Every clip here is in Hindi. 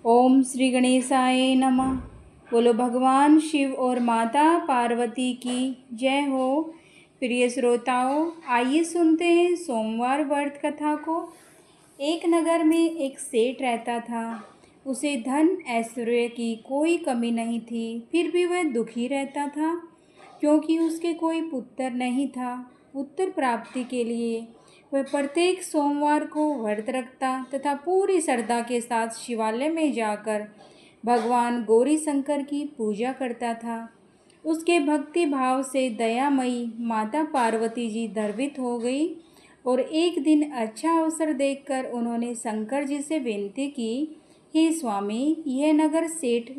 ओम श्री गणेशाय नमः। बोलो भगवान शिव और माता पार्वती की जय हो। प्रिय श्रोताओं, आइए सुनते हैं सोमवार व्रत कथा को। एक नगर में एक सेठ रहता था। उसे धन ऐश्वर्य की कोई कमी नहीं थी, फिर भी वह दुखी रहता था क्योंकि उसके कोई पुत्र नहीं था। पुत्र प्राप्ति के लिए वह प्रत्येक सोमवार को व्रत रखता तथा पूरी श्रद्धा के साथ शिवालय में जाकर भगवान गौरी शंकर की पूजा करता था। उसके भक्ति भाव से दयामयी माता पार्वती जी गर्वित हो गई और एक दिन अच्छा अवसर देखकर उन्होंने शंकर जी से विनती की, हे स्वामी, यह नगर सेठ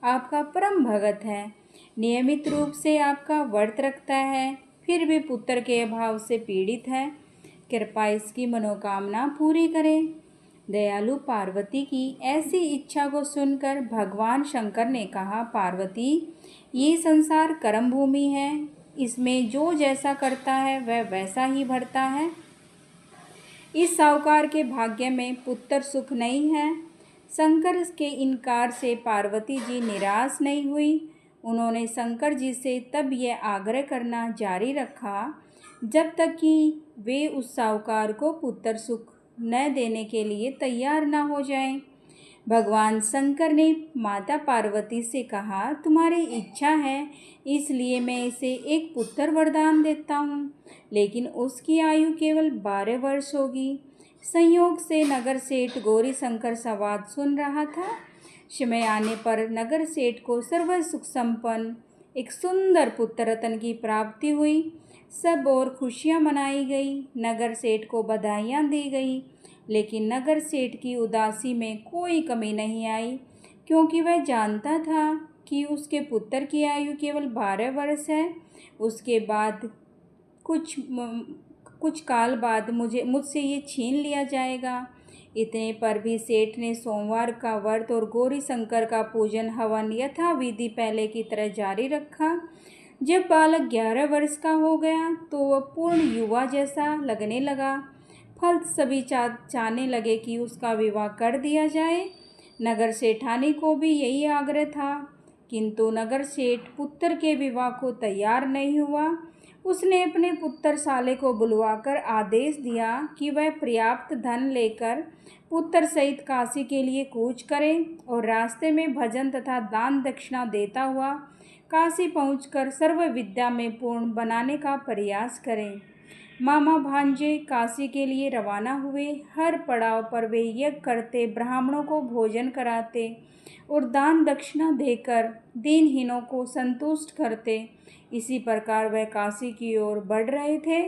आपका परम भगत है, नियमित रूप से आपका व्रत रखता है, फिर भी पुत्र के अभाव से पीड़ित है। कृपया इसकी मनोकामना पूरी करें। दयालु पार्वती की ऐसी इच्छा को सुनकर भगवान शंकर ने कहा, पार्वती, ये संसार कर्म भूमि है, इसमें जो जैसा करता है वह वैसा ही भरता है। इस साहूकार के भाग्य में पुत्र सुख नहीं है। शंकर के इनकार से पार्वती जी निराश नहीं हुई। उन्होंने शंकर जी से तब यह आग्रह करना जारी रखा जब तक कि वे उस साहूकार को पुत्र सुख न देने के लिए तैयार न हो जाएं। भगवान शंकर ने माता पार्वती से कहा, तुम्हारी इच्छा है इसलिए मैं इसे एक पुत्र वरदान देता हूँ, लेकिन उसकी आयु केवल 12 वर्ष होगी। संयोग से नगर सेठ गौरी शंकर संवाद सुन रहा था। समय आने पर नगर सेठ को सर्व सुख संपन्न एक सुंदर पुत्र रत्न की प्राप्ति हुई। सब और खुशियाँ मनाई गई, नगर सेठ को बधाइयाँ दी गई, लेकिन नगर सेठ की उदासी में कोई कमी नहीं आई, क्योंकि वह जानता था कि उसके पुत्र की आयु केवल 12 वर्ष है। उसके बाद कुछ काल बाद मुझसे ये छीन लिया जाएगा। इतने पर भी सेठ ने सोमवार का व्रत और गौरी शंकर का पूजन हवन यथाविधि पहले की तरह जारी रखा। जब बालक 11 वर्ष का हो गया तो वह पूर्ण युवा जैसा लगने लगा। फल सभी चाहने लगे कि उसका विवाह कर दिया जाए। नगर सेठानी को भी यही आग्रह था, किंतु नगर सेठ पुत्र के विवाह को तैयार नहीं हुआ। उसने अपने पुत्र साले को बुलवाकर आदेश दिया कि वह पर्याप्त धन लेकर पुत्र सहित काशी के लिए कूच करे और रास्ते में भजन तथा दान दक्षिणा देता हुआ काशी पहुंचकर सर्व विद्या में पूर्ण बनाने का प्रयास करें। मामा भांजे काशी के लिए रवाना हुए। हर पड़ाव पर वे यज्ञ करते, ब्राह्मणों को भोजन कराते और दान दक्षिणा देकर दीनहीनों को संतुष्ट करते। इसी प्रकार वह काशी की ओर बढ़ रहे थे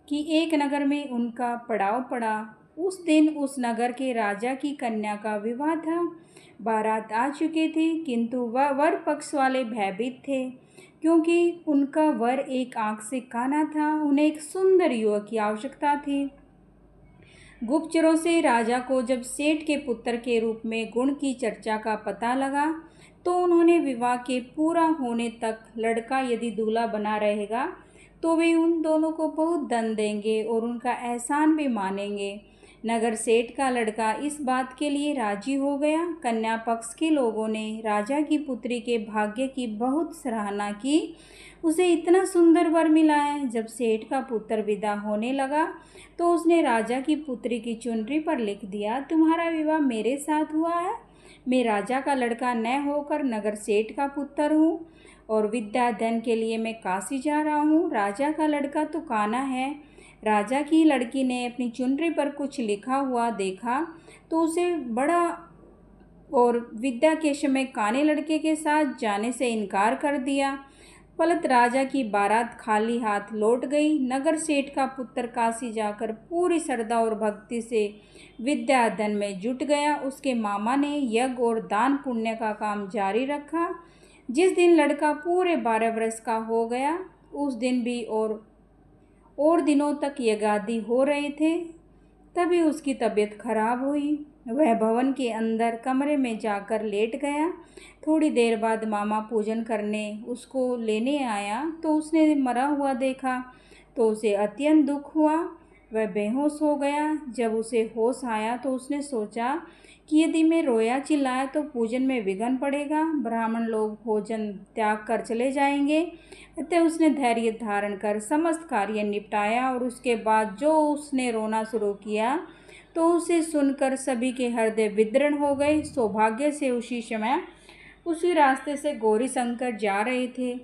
कि एक नगर में उनका पड़ाव पड़ा। उस दिन उस नगर के राजा की कन्या का विवाह था। बारात आ चुकी थी, किंतु वह वर पक्ष वाले भयभीत थे, क्योंकि उनका वर एक आंख से काना था। उन्हें एक सुंदर युवक की आवश्यकता थी। गुप्तचरों से राजा को जब सेठ के पुत्र के रूप में गुण की चर्चा का पता लगा तो उन्होंने विवाह के पूरा होने तक लड़का यदि दूल्हा बना रहेगा तो वे उन दोनों को बहुत धन देंगे और उनका एहसान भी मानेंगे। नगर सेठ का लड़का इस बात के लिए राजी हो गया। कन्या पक्ष के लोगों ने राजा की पुत्री के भाग्य की बहुत सराहना की। उसे इतना सुंदर वर मिला है। जब सेठ का पुत्र विदा होने लगा तो उसने राजा की पुत्री की चुनरी पर लिख दिया, तुम्हारा विवाह मेरे साथ हुआ है। मैं राजा का लड़का न होकर नगर सेठ का पुत्र हूँ और विद्या धन के लिए मैं काशी जा रहा हूँ। राजा का लड़का तो काना है। राजा की लड़की ने अपनी चुनरी पर कुछ लिखा हुआ देखा तो उसे बड़ा और विद्या के समय काने लड़के के साथ जाने से इनकार कर दिया। फलत राजा की बारात खाली हाथ लौट गई। नगर सेठ का पुत्र काशी जाकर पूरी श्रद्धा और भक्ति से विद्या अध्ययन में जुट गया। उसके मामा ने यज्ञ और दान पुण्य का काम जारी रखा। जिस दिन लड़का पूरे 12 वर्ष का हो गया उस दिन भी और दिनों तक यज्ञादि हो रहे थे, तभी उसकी तबीयत खराब हुई। वह भवन के अंदर कमरे में जाकर लेट गया। थोड़ी देर बाद मामा पूजन करने उसको लेने आया तो उसने मरा हुआ देखा तो उसे अत्यंत दुख हुआ। वह बेहोश हो गया। जब उसे होश आया तो उसने सोचा कि यदि मैं रोया चिल्लाया तो पूजन में विघ्न पड़ेगा, ब्राह्मण लोग भोजन त्याग कर चले जाएंगे। अतः उसने धैर्य धारण कर समस्त कार्य निपटाया और उसके बाद जो उसने रोना शुरू किया तो उसे सुनकर सभी के हृदय विदीर्ण हो गए। सौभाग्य से उसी समय उसी रास्ते से गौरी शंकर जा रहे थे।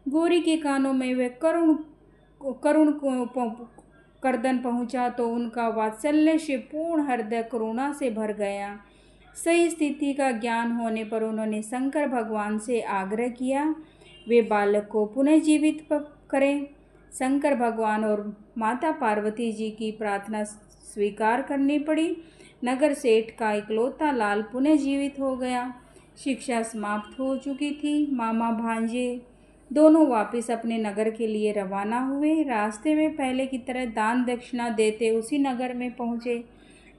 गौरी के कानों में वह करुण कर्दन पहुंचा तो उनका वात्सल्य से पूर्ण हृदय करुणा से भर गया। सही स्थिति का ज्ञान होने पर उन्होंने शंकर भगवान से आग्रह किया वे बालक को पुनः जीवित करें। शंकर भगवान और माता पार्वती जी की प्रार्थना स्वीकार करनी पड़ी। नगर सेठ का इकलौता लाल पुनः जीवित हो गया। शिक्षा समाप्त हो चुकी थी। मामा भांजे दोनों वापस अपने नगर के लिए रवाना हुए। रास्ते में पहले की तरह दान दक्षिणा देते उसी नगर में पहुँचे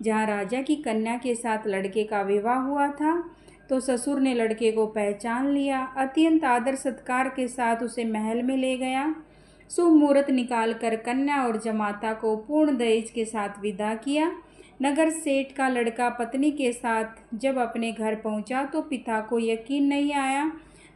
जहाँ राजा की कन्या के साथ लड़के का विवाह हुआ था। तो ससुर ने लड़के को पहचान लिया, अत्यंत आदर सत्कार के साथ उसे महल में ले गया। शुभ मुहूर्त निकालकर कन्या और जमाता को पूर्ण दहेज के साथ विदा किया। नगर सेठ का लड़का पत्नी के साथ जब अपने घर पहुंचा तो पिता को यकीन नहीं आया।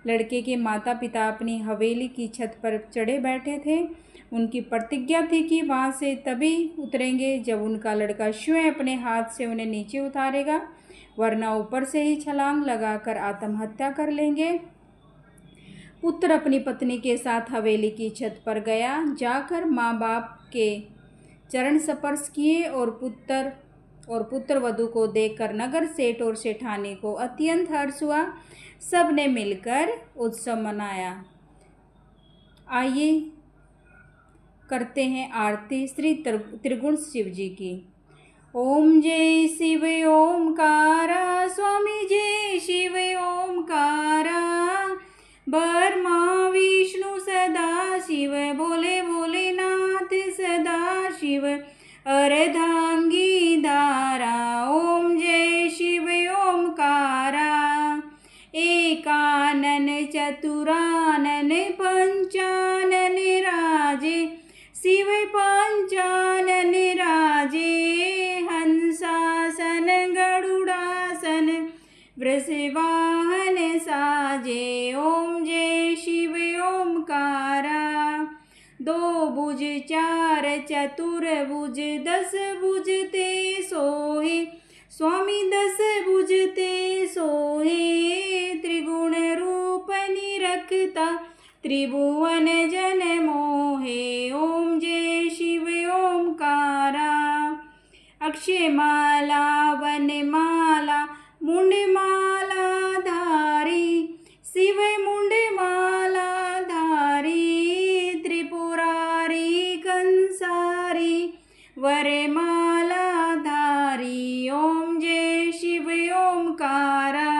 लड़के के माता पिता अपनी हवेली की छत पर चढ़े बैठे थे। उनकी प्रतिज्ञा थी कि वहां से तभी उतरेंगे जब उनका लड़का स्वयं अपने हाथ से उन्हें नीचे उतारेगा, वरना ऊपर से ही छलांग लगाकर आत्महत्या कर लेंगे। पुत्र अपनी पत्नी के साथ हवेली की छत पर गया। जाकर माँ बाप के चरण स्पर्श किए और पुत्र वधू को देखकर नगर सेठ और सेठानी को अत्यंत हर्ष हुआ। सब ने मिलकर उत्सव मनाया। आइए करते हैं आरती श्री त्रिगुण शिव जी की। ओम जय शिव ओमकारा, स्वामी जय शिव ओमकारा। ब्रह्मा विष्णु सदा शिव, बोले भोलेनाथ सदा शिव। अर्धांगी धारा, ओम जय शिव ओमकारा। एकानन चतुरानन पंचानन राजे, शिव पंचानन राजे। हंसासन गरुड़ासन, वृषवाहन साजे। ओम जय शिव ओमकारा। दो भुज चार चतुर्भुज, 10 भुज ते सोहे, स्वामी 10 भुज ते सोहे। त्रिगुण रूप निरखता, त्रिभुवन जन मोहे। ओम जय शिव ओमकारा। अक्षय माला वनमाला, मुंडमाला धारी, शिव मुंडमाला धारी। त्रिपुरारी कंसारी, वरमाला धारी। ओम जय शिव ओमकारा।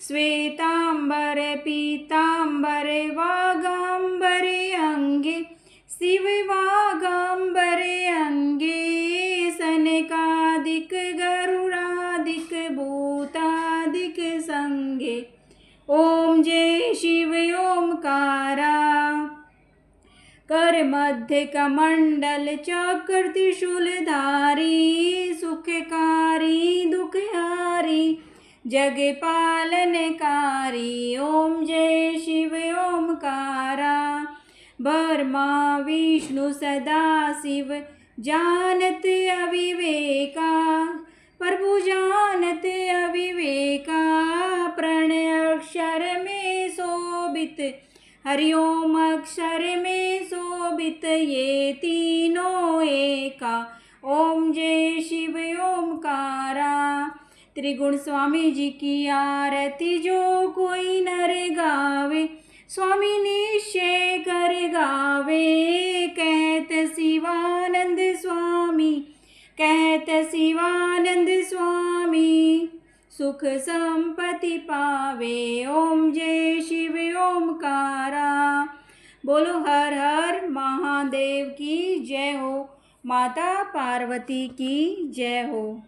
श्वेतांबर पीतांबर वागांबर अंगे, शिव वागांबर अंगे। सनकादिक गरुड़ादिक भूतादिक संगे। ओम जय शिव ओमकारा। कर मध्य कमंडल चक्र त्रिशूलधारी, सुखकारी दुखहारी जग पालनकारी। ओम जय शिव ओमकारा। ब्रह्मा विष्णु सदा शिव, जानत अविवेका, प्रभु जानत अविवेका। प्रणय अक्षर में शोभित, हरिओम अक्षर में शोभित, ये तीनों एका। ओम जय शिव ओमकारा। त्रिगुण स्वामी जी की आरती जो कोई नर गावे, स्वामी निश्चय कर गावे। कहत शिवानंद स्वामी, कहत शिवानंद स्वामी, सुख संपत्ति पावे। ओम जय शिव ओमकारा। बोलो हर हर महादेव की जय हो, माता पार्वती की जय हो।